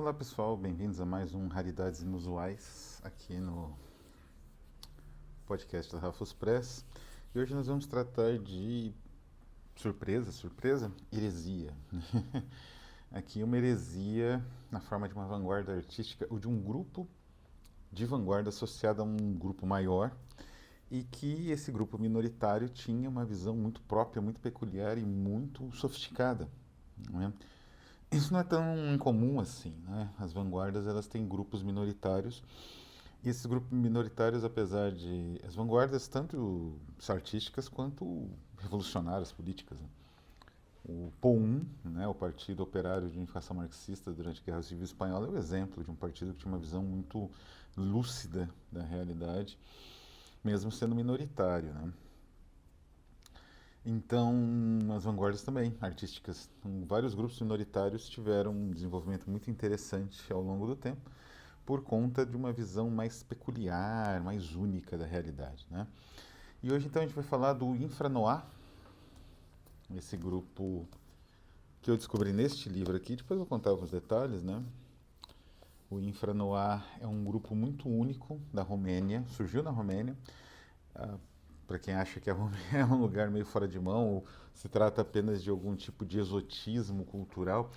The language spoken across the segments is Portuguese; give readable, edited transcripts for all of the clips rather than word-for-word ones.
Olá pessoal, bem-vindos a mais um Raridades Inusuais aqui no podcast da Rafus Press. E hoje nós vamos tratar de surpresa, heresia. Aqui uma heresia na forma de uma vanguarda artística ou de um grupo de vanguarda associado a um grupo maior e que esse grupo minoritário tinha uma visão muito própria, muito peculiar e muito sofisticada, não é? Isso não é tão incomum assim, né? As vanguardas elas têm grupos minoritários e esses grupos minoritários, apesar de as vanguardas tanto artísticas quanto revolucionárias políticas, né? O POUM, né, o Partido Operário de Unificação Marxista durante a Guerra Civil Espanhola, é o exemplo de um partido que tinha uma visão muito lúcida da realidade, mesmo sendo minoritário, né? Então, as vanguardas também, artísticas. Vários grupos minoritários tiveram um desenvolvimento muito interessante ao longo do tempo, por conta de uma visão mais peculiar, mais única da realidade, né? E hoje, então, a gente vai falar do Infranoir, esse grupo que eu descobri neste livro aqui. Depois eu vou contar alguns detalhes, né? O Infranoir é um grupo muito único da Romênia, surgiu na Romênia. Para quem acha que a Romênia é um lugar meio fora de mão, ou se trata apenas de algum tipo de exotismo cultural,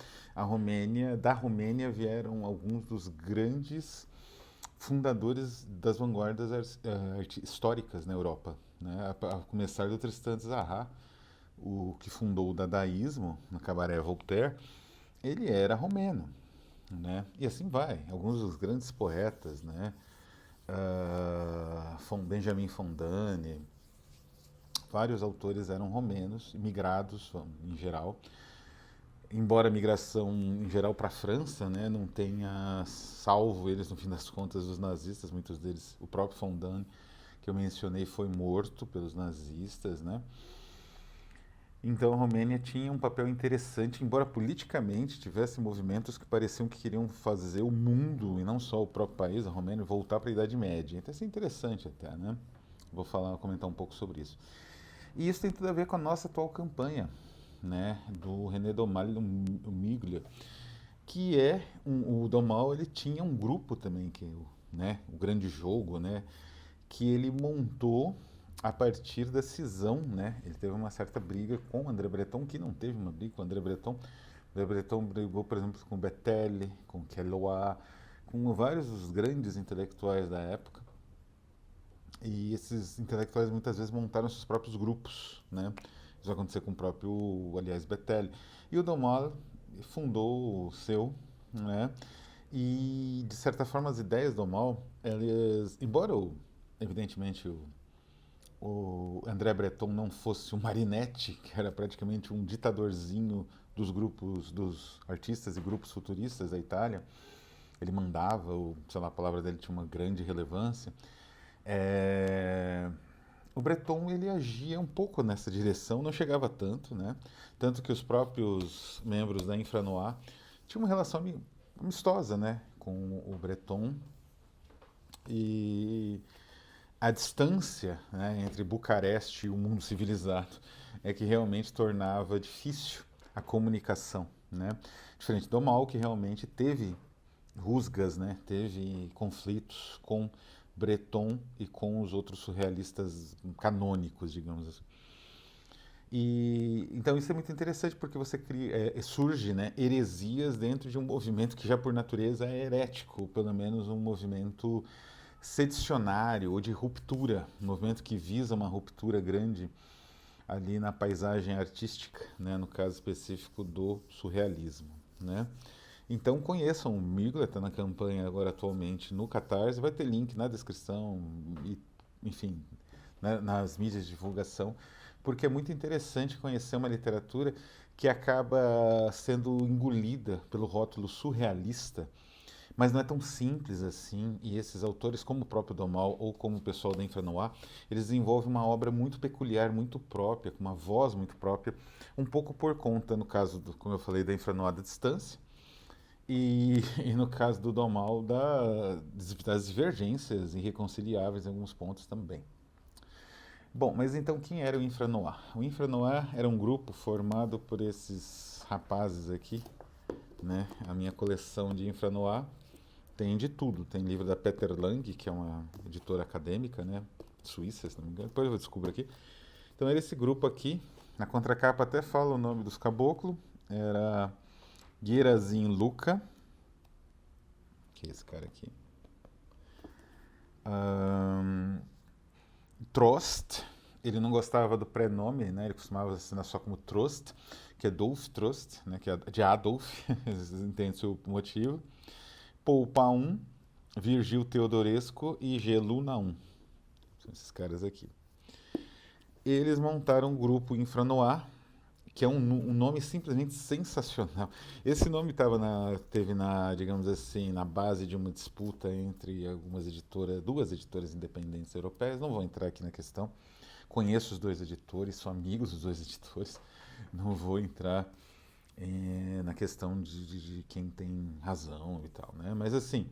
da Romênia vieram alguns dos grandes fundadores das vanguardas históricas na Europa, né? A começar do Tristan Tzara, o que fundou o dadaísmo no Cabaré Voltaire, ele era romeno, né? E assim vai. Alguns dos grandes poetas, né? Benjamin Fondane, vários autores eram romenos, imigrados em geral. Embora a migração em geral para a França, né, não tenha salvo eles no fim das contas os nazistas, muitos deles, o próprio Fondane que eu mencionei foi morto pelos nazistas, né? Então a Romênia tinha um papel interessante, embora politicamente tivesse movimentos que pareciam que queriam fazer o mundo, e não só o próprio país, a Romênia, voltar para a Idade Média. Então isso é interessante até, né? Comentar um pouco sobre isso. E isso tem tudo a ver com a nossa atual campanha, né, do René Domal o Miglia, que o Domal ele tinha um grupo também né, o Grande Jogo, né, que ele montou a partir da cisão, né? Ele teve uma certa briga com o André Breton, que não teve uma briga com o André Breton. O André Breton brigou, por exemplo, com Bettel, com Queloa, com vários dos grandes intelectuais da época. E esses intelectuais muitas vezes montaram seus próprios grupos, né? Isso vai acontecer com o próprio, aliás, Bettel. E o Domal fundou o seu, né? E, de certa forma, as ideias do Domal, elas, embora, evidentemente, o André Breton não fosse um Marinetti, que era praticamente um ditadorzinho dos grupos, dos artistas e grupos futuristas da Itália, ele mandava, sei lá, a palavra dele tinha uma grande relevância. É... O Breton ele agia um pouco nessa direção, não chegava tanto, né? Tanto que os próprios membros da Infranoir tinham uma relação amistosa, né, com o Breton. E a distância, né, entre Bucareste e o mundo civilizado é que realmente tornava difícil a comunicação, né? Diferente do Mal, que realmente teve rusgas, né? Teve conflitos com Breton e com os outros surrealistas canônicos, digamos assim. E então isso é muito interessante porque surge, né, heresias dentro de um movimento que já por natureza é herético, ou pelo menos um movimento sedicionário ou de ruptura, um movimento que visa uma ruptura grande ali na paisagem artística, né, no caso específico do surrealismo, né? Então conheçam o Miglia, está na campanha agora atualmente no Catarse, vai ter link na descrição e, enfim, né, nas mídias de divulgação, porque é muito interessante conhecer uma literatura que acaba sendo engolida pelo rótulo surrealista, mas não é tão simples assim, e esses autores, como o próprio Domal ou como o pessoal da Infranoir, eles desenvolvem uma obra muito peculiar, muito própria, com uma voz muito própria, um pouco por conta, no caso, como eu falei, da Infranoir da distância, e no caso do Domal, das divergências irreconciliáveis em alguns pontos também. Bom, mas então quem era o Infranoir? O Infranoir era um grupo formado por esses rapazes aqui, né? A minha coleção de infra-noir tem de tudo. Tem livro da Peter Lang, que é uma editora acadêmica, né? Suíça, se não me engano. Depois eu descubro aqui. Então era esse grupo aqui. Na contracapa até fala o nome dos caboclos. Era Guirazin Luca, que é esse cara aqui. Ahn, Trost, ele não gostava do prenome, né? Ele costumava assinar só como Trost, que é Dolf Trost, né? Que é de Adolf, vocês entendem o seu motivo. Poupa 1, Virgil Teodoresco e Geluna 1. São esses caras aqui. Eles montaram um grupo Infranoir, que é um nome simplesmente sensacional. Esse nome teve digamos assim, na base de uma disputa entre algumas editoras, duas editoras independentes europeias. Não vou entrar aqui na questão. Conheço os dois editores, sou amigos dos dois editores. Não vou entrar na questão de quem tem razão e tal, né? Mas assim,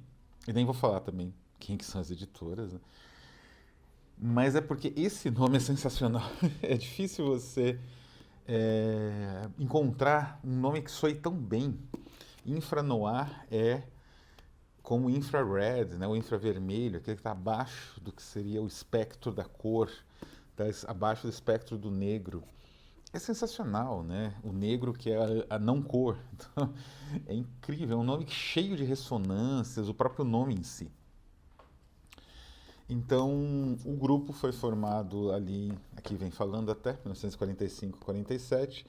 e nem vou falar também quem que são as editoras, né? Mas é porque esse nome é sensacional. É difícil você encontrar um nome que soe tão bem. Infranoir é como infrared, né, o infravermelho, aquele que está abaixo do que seria o espectro da cor, tá abaixo do espectro do negro. É sensacional, né? O negro que é a não cor. Então, é incrível, é um nome cheio de ressonâncias, o próprio nome em si. Então, o grupo foi formado ali, aqui vem falando até 1945, 47.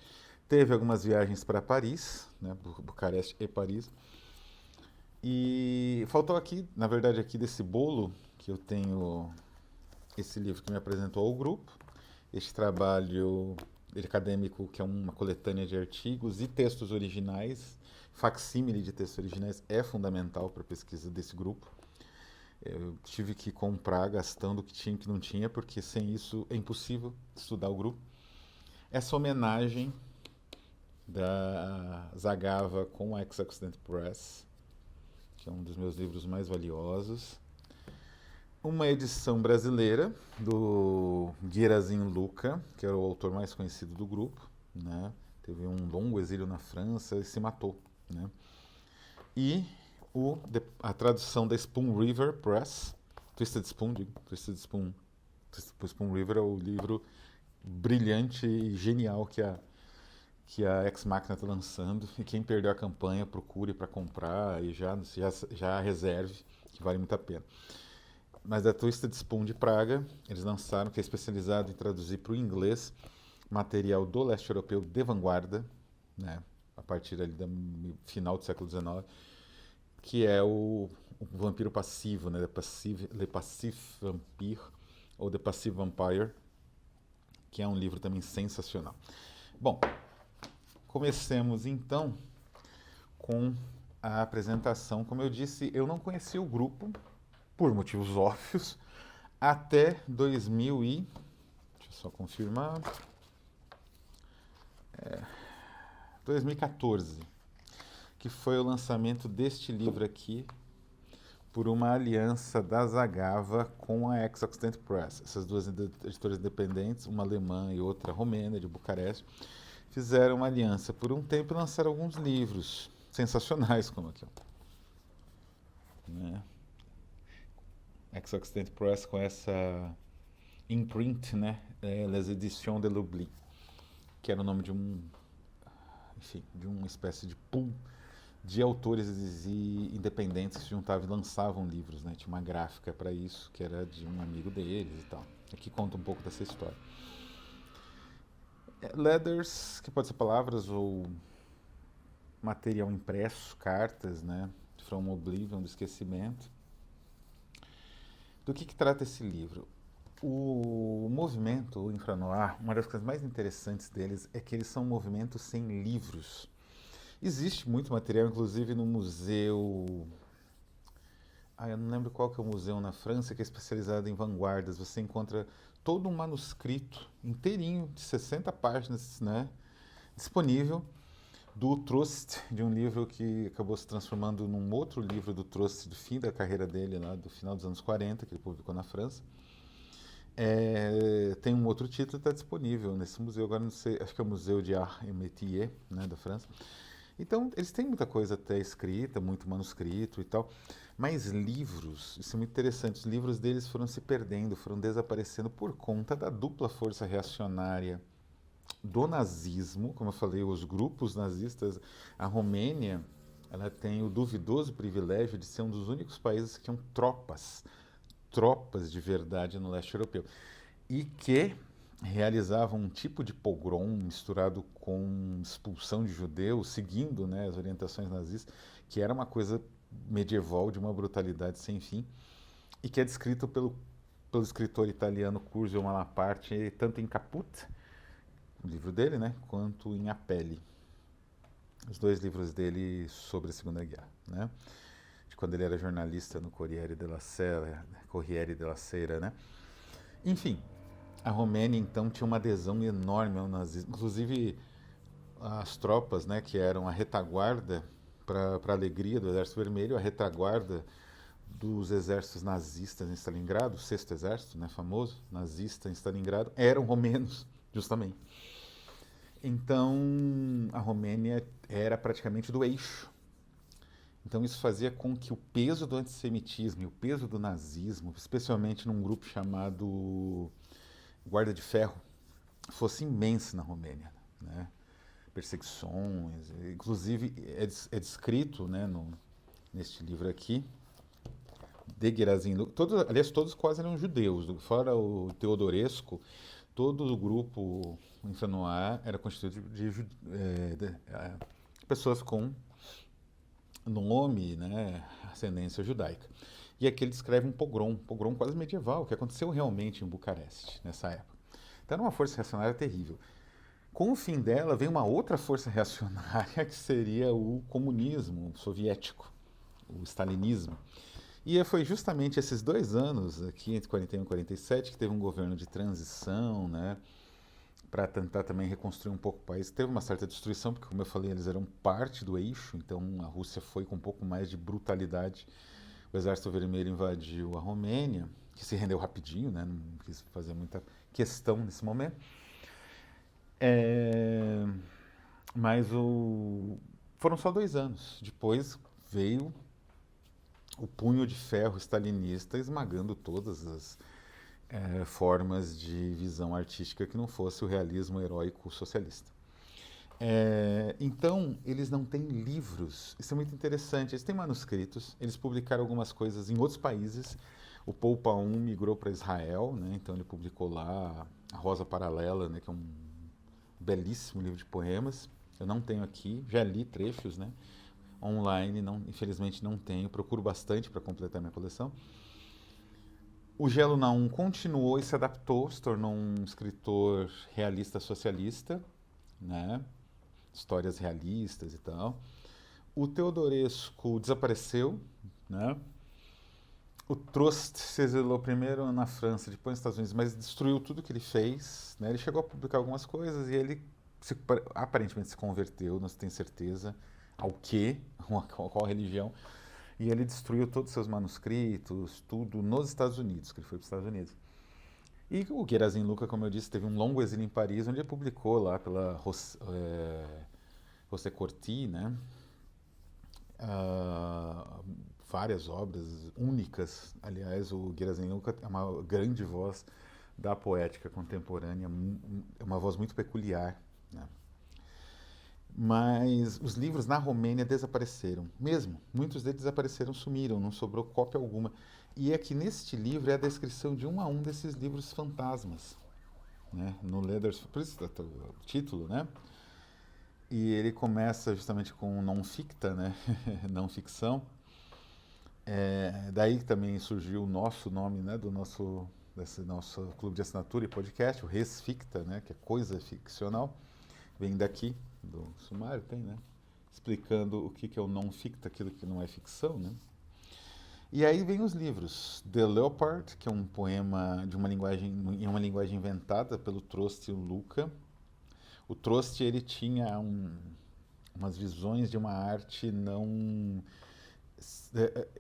Teve algumas viagens para Paris, né, Bucareste e Paris. E faltou aqui, na verdade, aqui desse bolo, que eu tenho esse livro que me apresentou ao grupo, este trabalho acadêmico, que é uma coletânea de artigos e textos originais, facsímile de textos originais, é fundamental para a pesquisa desse grupo. Eu tive que comprar gastando o que tinha e o que não tinha, porque sem isso é impossível estudar o grupo. Essa homenagem da Zagava com a Ex-Occident Press, que é um dos meus livros mais valiosos. Uma edição brasileira do Guirazin Luca, que era o autor mais conhecido do grupo, né? Teve um longo exílio na França e se matou, né? E a tradução da Spoon River Press, Twisted Spoon, Spoon River é o livro brilhante e genial que a Ex Machina está lançando. E quem perdeu a campanha, procure para comprar e já reserve, que vale muito a pena. Mas a Twisted Spoon de Praga, eles lançaram, que é especializado em traduzir para o inglês material do leste europeu de vanguarda, né, a partir ali do final do século XIX, que é o vampiro passivo, né, Le Passif Vampire, ou The Passive Vampire, que é um livro também sensacional. Bom, comecemos então com a apresentação. Como eu disse, eu não conhecia o grupo, por motivos óbvios, até 2000 e... Deixa eu só confirmar. 2014, que foi o lançamento deste livro aqui, por uma aliança da Zagava com a Ex-Occident Press. Essas duas editoras independentes, uma alemã e outra romena, de Bucareste, fizeram uma aliança por um tempo e lançaram alguns livros sensacionais, como aqui. Né? Ex-Occident Press com essa imprint, né? Les Éditions de l'Oubli, que era o nome de de uma espécie de pool de autores independentes que se juntavam e lançavam livros, né? Tinha uma gráfica para isso, que era de um amigo deles e tal. Aqui conta um pouco dessa história. Letters, que pode ser palavras ou material impresso, cartas, né? From Oblivion, do esquecimento. Do que trata esse livro? O movimento, o Infranoir, uma das coisas mais interessantes deles é que eles são movimentos sem livros. Existe muito material, inclusive no museu... eu não lembro qual que é o museu na França, que é especializado em vanguardas. Você encontra todo um manuscrito inteirinho, de 60 páginas, né, disponível, do Trost, de um livro que acabou se transformando num outro livro do Trost, do fim da carreira dele, lá, do final dos anos 40, que ele publicou na França. Tem um outro título que está disponível nesse museu, agora não sei, acho que é o Museu de Art et Métier, né, da França. Então, eles têm muita coisa até escrita, muito manuscrito e tal, mas livros, isso é muito interessante, os livros deles foram se perdendo, foram desaparecendo por conta da dupla força reacionária do nazismo, como eu falei, os grupos nazistas. A Romênia, ela tem o duvidoso privilégio de ser um dos únicos países que tinham tropas de verdade no leste europeu, e que realizavam um tipo de pogrom misturado com expulsão de judeus, seguindo, né, as orientações nazistas, que era uma coisa medieval de uma brutalidade sem fim, e que é descrito pelo escritor italiano Curzio Malaparte, tanto em Caput, o livro dele, né, quanto em A Pele, os dois livros dele sobre a Segunda Guerra, né, de quando ele era jornalista no Corriere della Sera, né. Enfim, a Romênia então tinha uma adesão enorme ao nazismo, inclusive as tropas, né, que eram a retaguarda para a alegria do Exército Vermelho, a retaguarda dos exércitos nazistas em Stalingrado, o Sexto Exército, né, famoso, nazista em Stalingrado, eram romenos, justamente. Então, a Romênia era praticamente do eixo. Então, isso fazia com que o peso do antissemitismo e o peso do nazismo, especialmente num grupo chamado Guarda de Ferro, fosse imenso na Romênia, né? Perseguições, inclusive é descrito, né, neste livro aqui, de Gerazim, aliás, todos quase eram judeus, fora o Teodoresco, todo o grupo Infranoir era constituído de pessoas com nome, né, ascendência judaica. E aqui ele descreve um pogrom quase medieval, que aconteceu realmente em Bucareste, nessa época. Então era uma força reacionária terrível. Com o fim dela, vem uma outra força reacionária, que seria o comunismo soviético, o stalinismo. E foi justamente esses 2 anos, aqui entre 41 e 47, que teve um governo de transição, né, para tentar também reconstruir um pouco o país. Teve uma certa destruição, porque, como eu falei, eles eram parte do eixo, então a Rússia foi com um pouco mais de brutalidade. O Exército Vermelho invadiu a Romênia, que se rendeu rapidinho, né, não quis fazer muita questão nesse momento. Mas foram só 2 anos. Depois veio o punho de ferro stalinista esmagando todas as formas de visão artística que não fosse o realismo heróico socialista. Então, eles não têm livros. Isso é muito interessante. Eles têm manuscritos, eles publicaram algumas coisas em outros países. O Poupa I migrou para Israel, né? Então ele publicou lá A Rosa Paralela, né? Que é um belíssimo livro de poemas. Eu não tenho aqui, já li trechos, né? Online, não, infelizmente não tenho. Procuro bastante para completar minha coleção. O Gelo Naum continuou e se adaptou, se tornou um escritor realista socialista, né? Histórias realistas e tal. O Teodoresco desapareceu, né? O Trost se exilou primeiro na França, depois nos Estados Unidos, mas destruiu tudo que ele fez, né? Ele chegou a publicar algumas coisas e ele aparentemente se converteu, não se tem certeza ao quê, qual religião, e ele destruiu todos os seus manuscritos, tudo nos Estados Unidos, que ele foi para os Estados Unidos. E o Gerazim Luca, como eu disse, teve um longo exílio em Paris, onde ele publicou lá pela José Corti, né? Várias obras únicas. Aliás, o Gerazim Luca é uma grande voz da poética contemporânea, é uma voz muito peculiar, né? Mas os livros na Romênia desapareceram, mesmo. Muitos deles desapareceram, sumiram, não sobrou cópia alguma. E aqui neste livro é a descrição de um a um desses livros fantasmas, né? No Letters, por isso o título, né? E ele começa justamente com non ficta, né? Não ficção. Daí também surgiu o nosso nome, né? Desse nosso clube de assinatura e podcast, o Res Ficta, né? Que é coisa ficcional. Vem daqui, do sumário, tem, né? Explicando o que é o non ficta, aquilo que não é ficção, né? E aí vem os livros. The Leopard, que é um poema em uma linguagem inventada pelo Trost e o Luca. O Trost, ele tinha umas visões de uma arte não...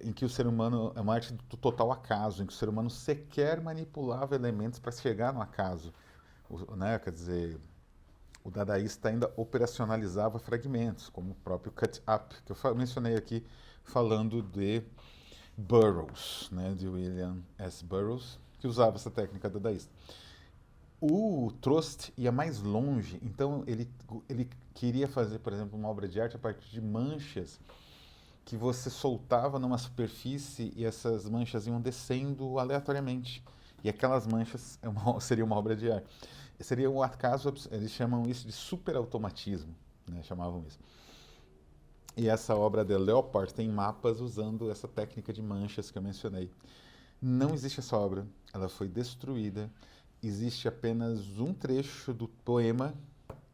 em que o ser humano... É uma arte do total acaso, em que o ser humano sequer manipulava elementos para chegar no acaso. Né? Quer dizer, o dadaísta ainda operacionalizava fragmentos, como o próprio cut-up, que eu mencionei aqui, falando de Burroughs, né, de William S. Burroughs, que usava essa técnica dadaísta. O Trost ia mais longe, então ele queria fazer, por exemplo, uma obra de arte a partir de manchas que você soltava numa superfície e essas manchas iam descendo aleatoriamente. E aquelas manchas seria uma obra de arte. Seria um acaso, eles chamam isso de superautomatismo, né, chamavam isso. E essa obra de Leopard tem mapas usando essa técnica de manchas que eu mencionei. Não existe essa obra, ela foi destruída. Existe apenas um trecho do poema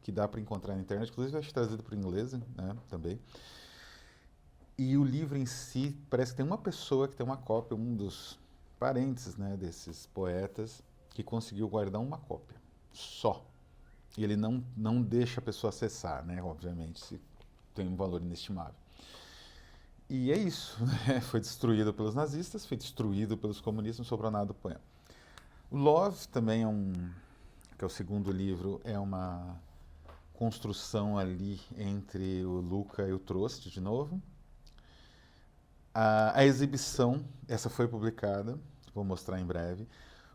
que dá para encontrar na internet, inclusive acho traduzido para o inglês, né, também. E o livro em si, parece que tem uma pessoa que tem uma cópia, um dos parentes, né, desses poetas, que conseguiu guardar uma cópia, só. E ele não deixa a pessoa acessar, né, obviamente, se tem um valor inestimável. E é isso, né? Foi destruído pelos nazistas, foi destruído pelos comunistas, não sobrou nada do poema. O Love também que é o segundo livro, é uma construção ali entre o Luca e o Trost, de novo. A exibição, essa foi publicada, vou mostrar em breve.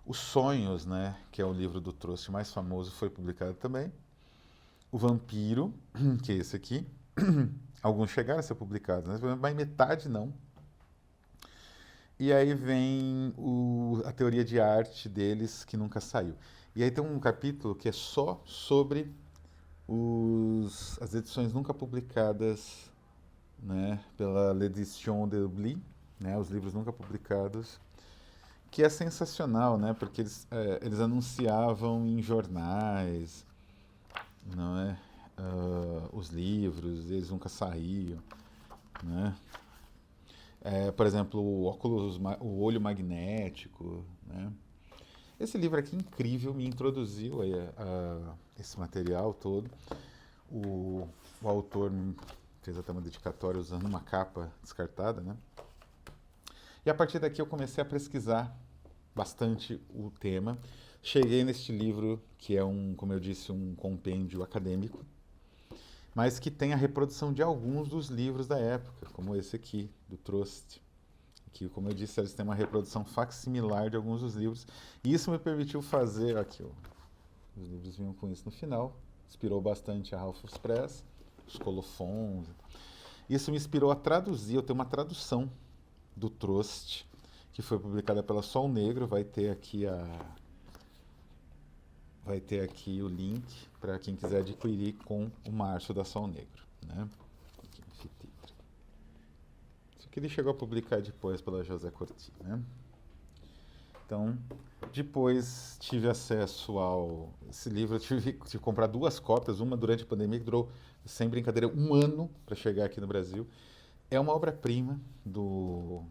Os Sonhos, né, que é o livro do Trost mais famoso, foi publicado também. O Vampiro, que é esse aqui. Alguns chegaram a ser publicados, né, mas metade não. E aí vem a teoria de arte deles, que nunca saiu. E aí tem um capítulo que é só sobre as edições nunca publicadas, né, pela L'Édition de Oubli, né, os livros nunca publicados, que é sensacional, né, porque eles anunciavam em jornais, não é, os livros, eles nunca saíam, né. Por exemplo, o olho magnético, né. Esse livro aqui incrível me introduziu a esse material todo. O autor fez até uma dedicatória usando uma capa descartada, né? E a partir daqui eu comecei a pesquisar bastante o tema. Cheguei neste livro, que é como eu disse, um compêndio acadêmico, mas que tem a reprodução de alguns dos livros da época, como esse aqui, do Trost, que, como eu disse, eles têm uma reprodução facsimilar de alguns dos livros. E isso me permitiu fazer, aqui, ó, os livros vinham com isso no final, inspirou bastante a Ralph's Press, os colofons. Isso me inspirou a traduzir, eu tenho uma tradução do Trost, que foi publicada pela Sol Negro, vai ter aqui o link para quem quiser adquirir com o Márcio da Sol Negro, né? Aqui, isso aqui ele chegou a publicar depois pela José Corti, né? Então, depois tive acesso esse livro, eu tive que comprar 2 cópias, uma durante a pandemia, que durou, sem brincadeira, 1 ano para chegar aqui no Brasil. É uma obra-prima do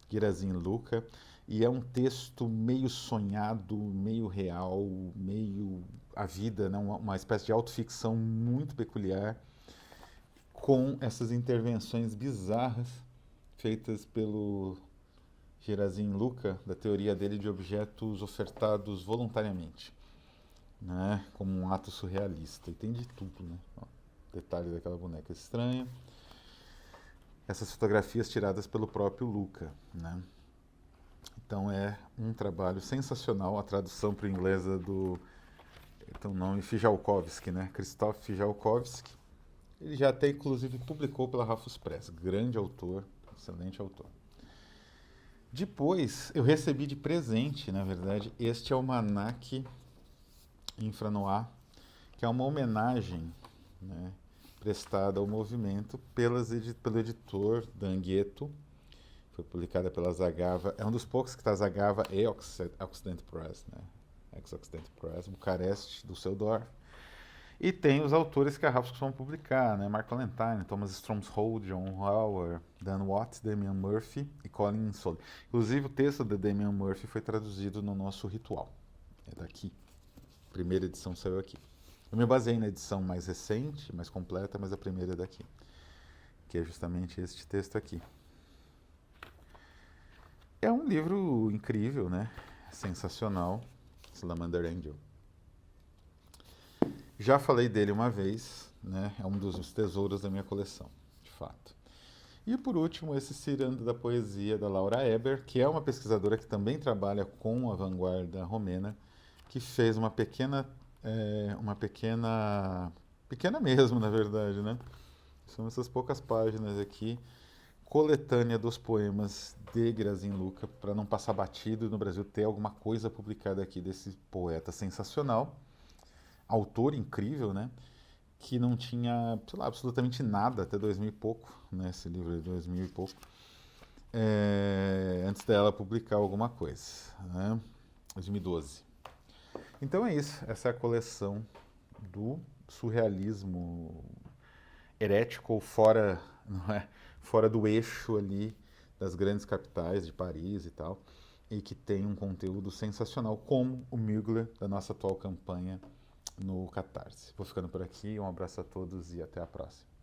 Guirassy Luca, e é um texto meio sonhado, meio real, meio a vida, né? Uma espécie de autoficção muito peculiar, com essas intervenções bizarras feitas pelo Guirassy Luca, da teoria dele de objetos ofertados voluntariamente, né? Como um ato surrealista. E tem de tudo, né? Ó, detalhe daquela boneca estranha. Essas fotografias tiradas pelo próprio Luca, né? Então é um trabalho sensacional. A tradução para o inglês é tem o nome Fijalkowski, né? Krzysztof Fijalkowski. Ele já até inclusive publicou pela Rafus Press. Grande autor, excelente autor. Depois eu recebi de presente, na verdade, este almanaque Infranoir, que é uma homenagem, né, prestada ao movimento pelo editor Danguieto. Foi publicada pela Zagava. É um dos poucos que está Zagava e Occident Press, né? Ex-Occident Press, Bucareste, Düsseldorf. E tem os autores que a Ralph costuma publicar, né? Mark Valentine, Thomas Stromshold, John Hauer, Dan Watt, Damian Murphy e Colin Solly. Inclusive, o texto de Damian Murphy foi traduzido no nosso Ritual. É daqui. A primeira edição saiu aqui. Eu me baseei na edição mais recente, mais completa, mas a primeira é daqui. Que é justamente este texto aqui. É um livro incrível, né? Sensacional. Salamander Angel. Já falei dele uma vez, né? É um dos tesouros da minha coleção, de fato. E por último, esse Cirando da Poesia da Laura Eber, que é uma pesquisadora que também trabalha com a vanguarda romena, que fez pequena mesmo, na verdade, né? São essas poucas páginas aqui, coletânea dos poemas de Grazin Luca, para não passar batido e no Brasil ter alguma coisa publicada aqui desse poeta sensacional, autor incrível, né? Que não tinha, sei lá, absolutamente nada até 2000 e pouco, né? Esse livro é de 2000 e pouco, antes dela publicar alguma coisa, né? 2012. Então é isso, essa é a coleção do surrealismo herético ou fora, não é, fora do eixo ali das grandes capitais de Paris e tal, e que tem um conteúdo sensacional, como o Mugler da nossa atual campanha no Catarse. Vou ficando por aqui, um abraço a todos e até a próxima.